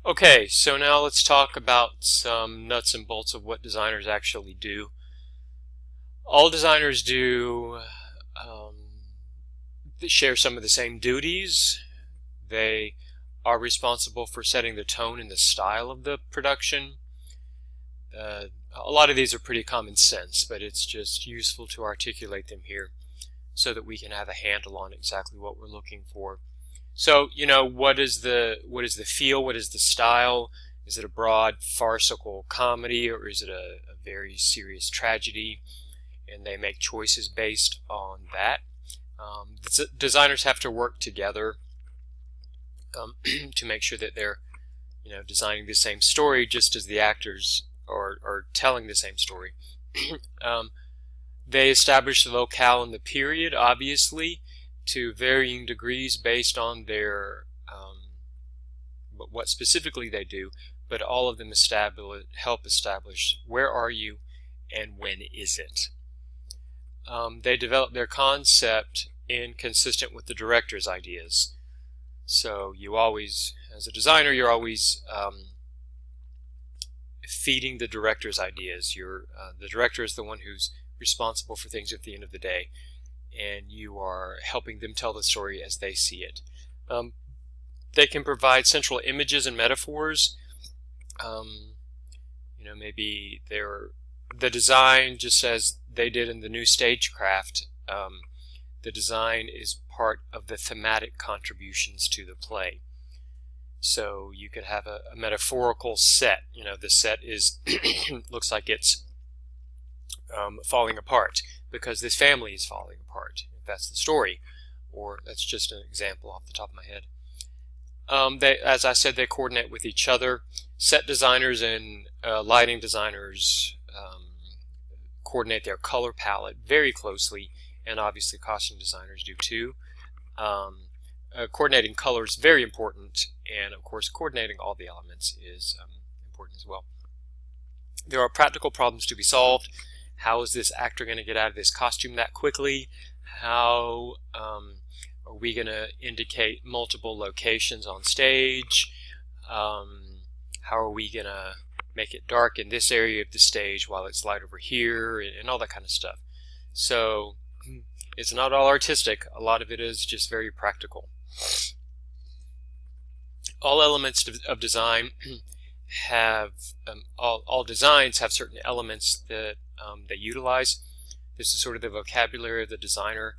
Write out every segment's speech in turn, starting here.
Okay, so now let's talk about some nuts and bolts of what designers actually do. All designers do um, they share some of the same duties. They are responsible for setting the tone and the style of the production. A lot of these are pretty common sense, but it's just useful to articulate them here so that we can have a handle on exactly what we're looking for. So, what is the feel? What is the style? Is it a broad farcical comedy, or is it a very serious tragedy? And they make choices based on that. Designers have to work together to make sure that they're, designing the same story, just as the actors are telling the same story. um, they establish the locale and the period, obviously, to varying degrees based on their what specifically they do, but all of them help establish where are you and when is it. They develop their concept consistent with the director's ideas. So you always, as a designer, you're always feeding the director's ideas. The director is the one who's responsible for things at the end of the day, and you are helping them tell the story as they see it. They can provide central images and metaphors. Maybe the design, just as they did in the new stagecraft, the design is part of the thematic contributions to the play. So you could have a metaphorical set. The set is looks like it's falling apart because this family is falling apart, if that's the story, or that's just an example off the top of my head. As I said, they coordinate with each other. Set designers and lighting designers coordinate their color palette very closely, and obviously costume designers do too. Coordinating color is very important, and of course coordinating all the elements is important as well. There are practical problems to be solved. How is this actor going to get out of this costume that quickly? How are we going to indicate multiple locations on stage? How are we going to make it dark in this area of the stage while it's light over here, and all that kind of stuff. So it's not all artistic. A lot of it is just very practical. All elements of design have all designs have certain elements that they utilize. This is sort of the vocabulary of the designer,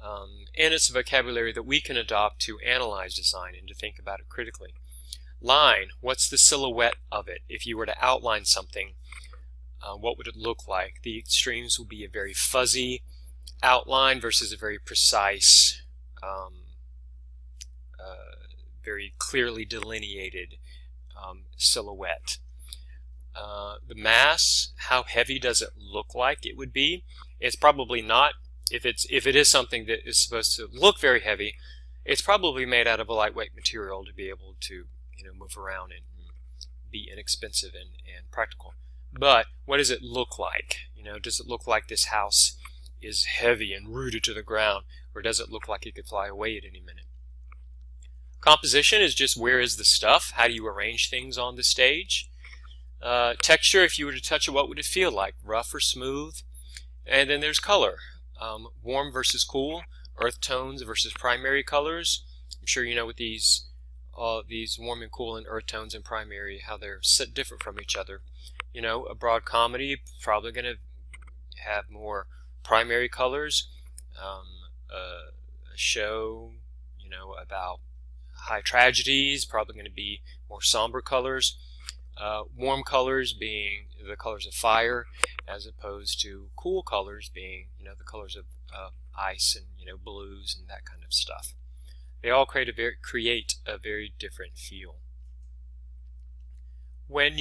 and it's a vocabulary that we can adopt to analyze design and to think about it critically. Line, what's the silhouette of it? If you were to outline something, what would it look like? The extremes will be a very fuzzy outline versus a very precise, very clearly delineated silhouette. The mass, how heavy does it look like it would be? It's probably not. If it is something that is supposed to look very heavy, it's probably made out of a lightweight material to be able to move around and be inexpensive and practical. But what does it look like? Does it look like this house is heavy and rooted to the ground, or does it look like it could fly away at any minute? Composition is just where is the stuff? How do you arrange things on the stage? Texture, if you were to touch it, what would it feel like? Rough or smooth? And then there's color. Warm versus cool, earth tones versus primary colors. I'm sure you know with these warm and cool and earth tones and primary, how they're different from each other. A broad comedy probably going to have more primary colors. A show, about high tragedies, probably going to be more somber colors. Warm colors being the colors of fire, as opposed to cool colors being, the colors of ice and blues and that kind of stuff. They all create a very different feel. When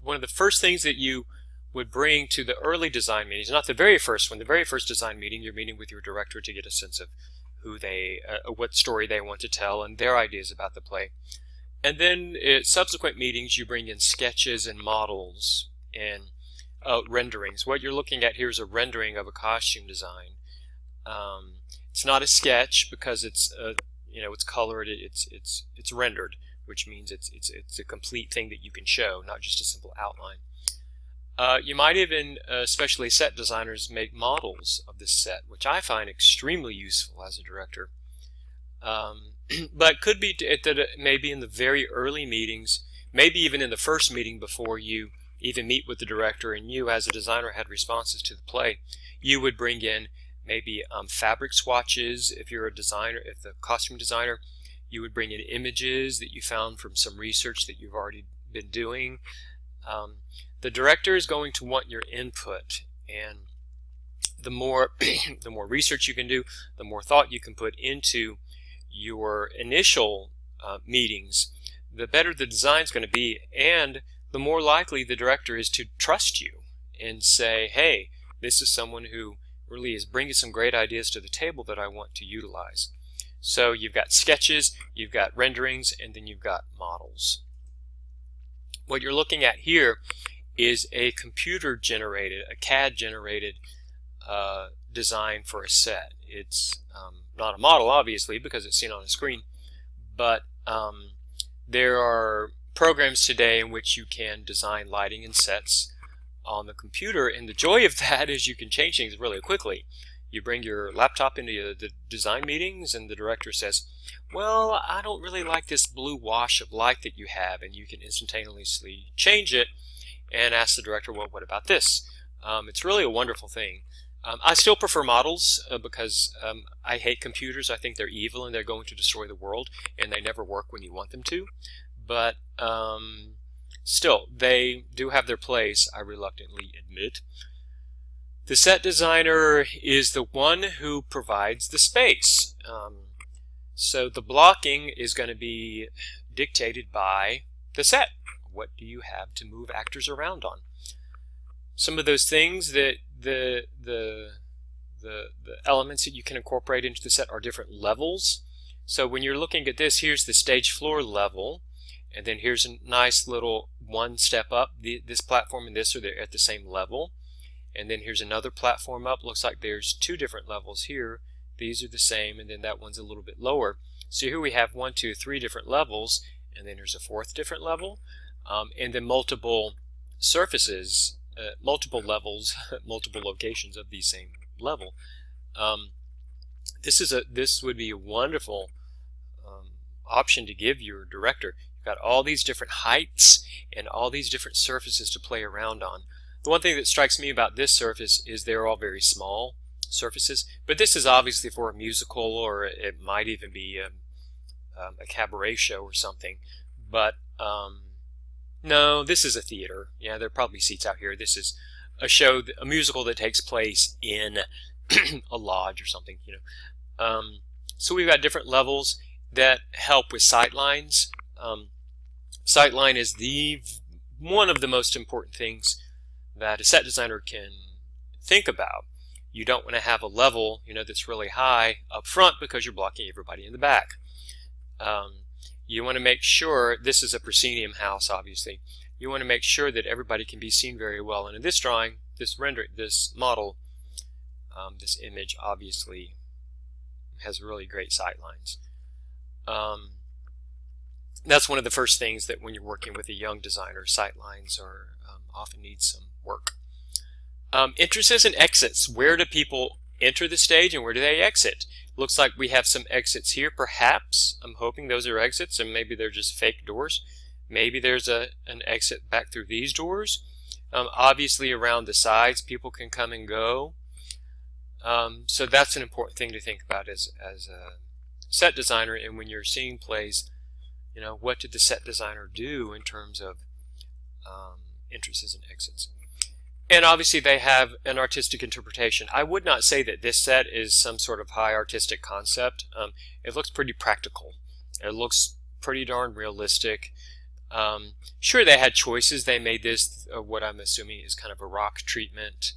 one of the first things that you would bring to the early design meetings, not the very first one, the very first design meeting, you're meeting with your director to get a sense of what story they want to tell and their ideas about the play. And then at subsequent meetings, you bring in sketches and models and renderings. What you're looking at here is a rendering of a costume design. It's not a sketch because it's it's colored. It's rendered. which means it's a complete thing that you can show, not just a simple outline. You might even, especially set designers, make models of this set, which I find extremely useful as a director. But could be that maybe in the very early meetings, maybe even in the first meeting before you even meet with the director and you as a designer had responses to the play, you would bring in maybe fabric swatches. If you're a designer, if the costume designer, you would bring in images that you found from some research that you've already been doing. The director is going to want your input, and the more the more research you can do, the more thought you can put into your initial meetings, the better the design is going to be, and the more likely the director is to trust you and say, hey, this is someone who really is bringing some great ideas to the table that I want to utilize. So you've got sketches, you've got renderings, and then you've got models. What you're looking at here is a computer generated, a CAD generated design for a set. It's not a model, obviously, because it's seen on a screen, but there are programs today in which you can design lighting and sets on the computer, and the joy of that is you can change things really quickly. You bring your laptop into the design meetings and the director says, well, I don't really like this blue wash of light that you have, and you can instantaneously change it and ask the director, well, what about this? It's really a wonderful thing. I still prefer models because I hate computers. I think they're evil and they're going to destroy the world, and they never work when you want them to. But still, they do have their place, I reluctantly admit. The set designer is the one who provides the space. So the blocking is going to be dictated by the set. What do you have to move actors around on? Some of those things that the elements that you can incorporate into the set are different levels. So when you're looking at this, here's the stage floor level, and then here's a nice little one step up. This platform and this are at the same level. And then here's another platform up. Looks like there's two different levels here. These are the same, and then that one's a little bit lower. So here we have 1, 2, 3 different levels, and then there's a fourth different level, and then multiple surfaces, multiple levels, multiple locations of the same level. This would be a wonderful option to give your director. You've got all these different heights and all these different surfaces to play around on. The one thing that strikes me about this surface is they're all very small surfaces, but this is obviously for a musical, or it might even be a cabaret show or something. But no, this is a theater. Yeah, there are probably seats out here. This is a show, a musical that takes place in a lodge or something, you know. So we've got different levels that help with sightlines. Sightline is one of the most important things that a set designer can think about. You don't want to have a level, you know, that's really high up front because you're blocking everybody in the back. You want to make sure, this is a proscenium house, obviously. You want to make sure that everybody can be seen very well. And in this drawing, this model, this image obviously has really great sightlines. That's one of the first things that when you're working with a young designer, sightlines are often need some work. Entrances and exits. Where do people enter the stage and where do they exit? Looks like we have some exits here. Perhaps, I'm hoping those are exits, and maybe they're just fake doors. Maybe there's an exit back through these doors. Obviously around the sides people can come and go. So that's an important thing to think about as a set designer. And when you're seeing plays, you know, what did the set designer do in terms of entrances and exits? And obviously they have an artistic interpretation. I would not say that this set is some sort of high artistic concept. It looks pretty practical. It looks pretty darn realistic. Sure, they had choices. They made this what I'm assuming is kind of a rock treatment.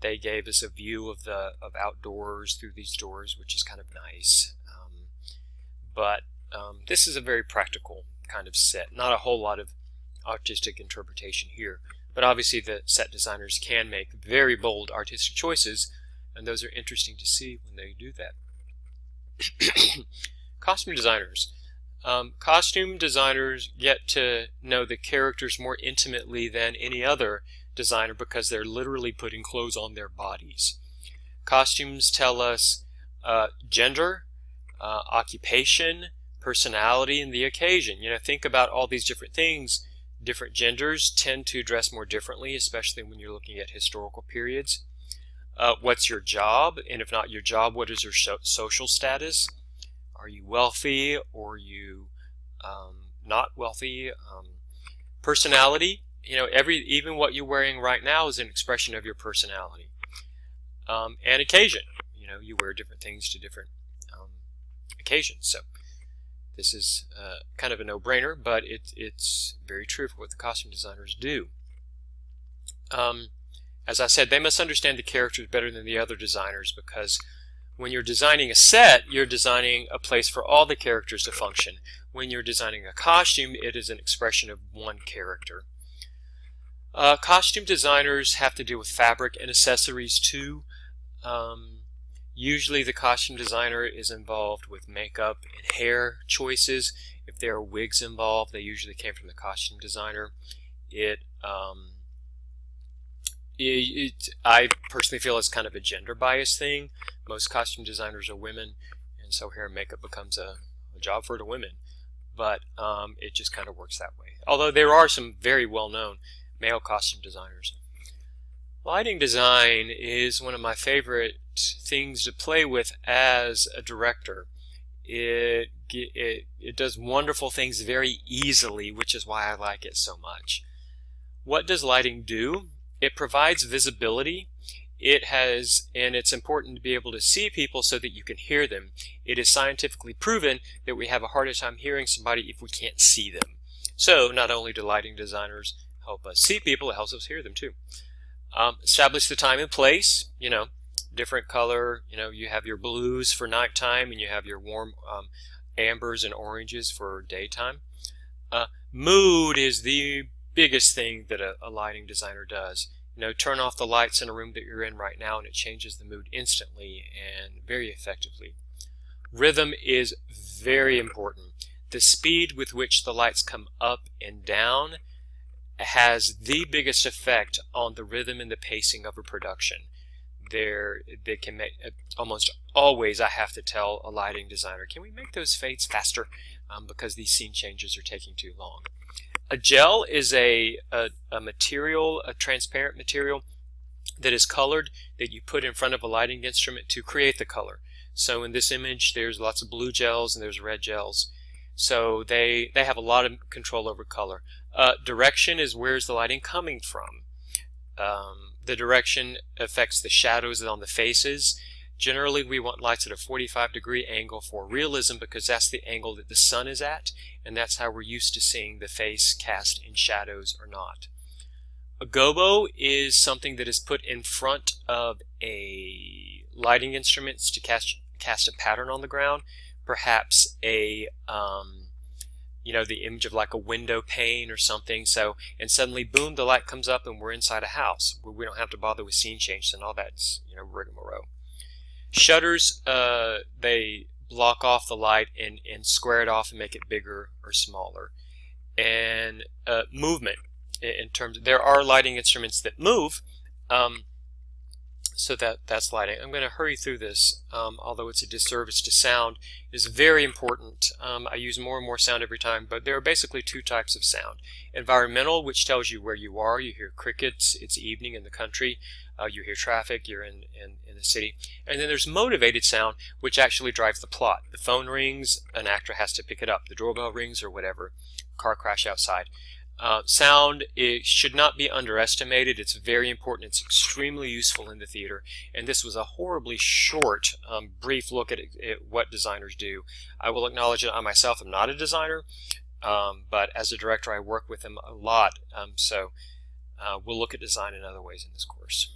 They gave us a view of outdoors through these doors, which is kind of nice. But this is a very practical kind of set. Not a whole lot of artistic interpretation here. But obviously the set designers can make very bold artistic choices, and those are interesting to see when they do that. Costume designers. Costume designers get to know the characters more intimately than any other designer because they're literally putting clothes on their bodies. Costumes tell us gender, occupation, personality, and the occasion. Think about all these different things. Different genders tend to dress more differently, especially when you're looking at historical periods. What's your job? And if not your job, what is your social status? Are you wealthy or are you not wealthy? Personality, even what you're wearing right now is an expression of your personality. And occasion, you wear different things to different occasions. So this is kind of a no-brainer, but it's very true for what the costume designers do. As I said, they must understand the characters better than the other designers, because when you're designing a set, you're designing a place for all the characters to function. When you're designing a costume, it is an expression of one character. Costume designers have to deal with fabric and accessories too. Usually the costume designer is involved with makeup and hair choices. If there are wigs involved, they usually came from the costume designer. I personally feel it's kind of a gender bias thing. Most costume designers are women, and so hair and makeup becomes a job for the women. But it just kind of works that way. Although there are some very well-known male costume designers. Lighting design is one of my favorite things to play with as a director. It does wonderful things very easily, which is why I like it so much. What does lighting do? It provides visibility. And it's important to be able to see people so that you can hear them. It is scientifically proven that we have a harder time hearing somebody if we can't see them. So not only do lighting designers help us see people, it helps us hear them too. Establish the time and place, different color, you have your blues for nighttime and you have your warm ambers and oranges for daytime. Mood is the biggest thing that a lighting designer does. Turn off the lights in a room that you're in right now and it changes the mood instantly and very effectively. Rhythm is very important. The speed with which the lights come up and down has the biggest effect on the rhythm and the pacing of a production. They can make, almost always I have to tell a lighting designer, can we make those fades faster? Because these scene changes are taking too long. A gel is a material, a transparent material that is colored that you put in front of a lighting instrument to create the color. So in this image there's lots of blue gels and there's red gels. So they have a lot of control over color. Direction is where's the lighting coming from. The direction affects the shadows on the faces. Generally we want lights at a 45-degree angle for realism because that's the angle that the sun is at, and that's how we're used to seeing the face cast in shadows or not. A gobo is something that is put in front of a lighting instrument to cast a pattern on the ground, perhaps the image of like a window pane or something. And suddenly, boom, the light comes up and we're inside a house. We don't have to bother with scene change and all that's rigmarole. Shutters, they block off the light and square it off and make it bigger or smaller. And movement, in terms of, there are lighting instruments that move, so that's lighting. I'm going to hurry through this, although it's a disservice to sound. It is very important. I use more and more sound every time, but there are basically two types of sound. Environmental, which tells you where you are. You hear crickets, it's evening in the country. You hear traffic, you're in the city. And then there's motivated sound, which actually drives the plot. The phone rings, an actor has to pick it up. The doorbell rings or whatever. Car crash outside. Sound, it should not be underestimated. It's very important. It's extremely useful in the theater. And this was a horribly short, brief look at what designers do. I will acknowledge that I myself am not a designer, but as a director I work with them a lot. So we'll look at design in other ways in this course.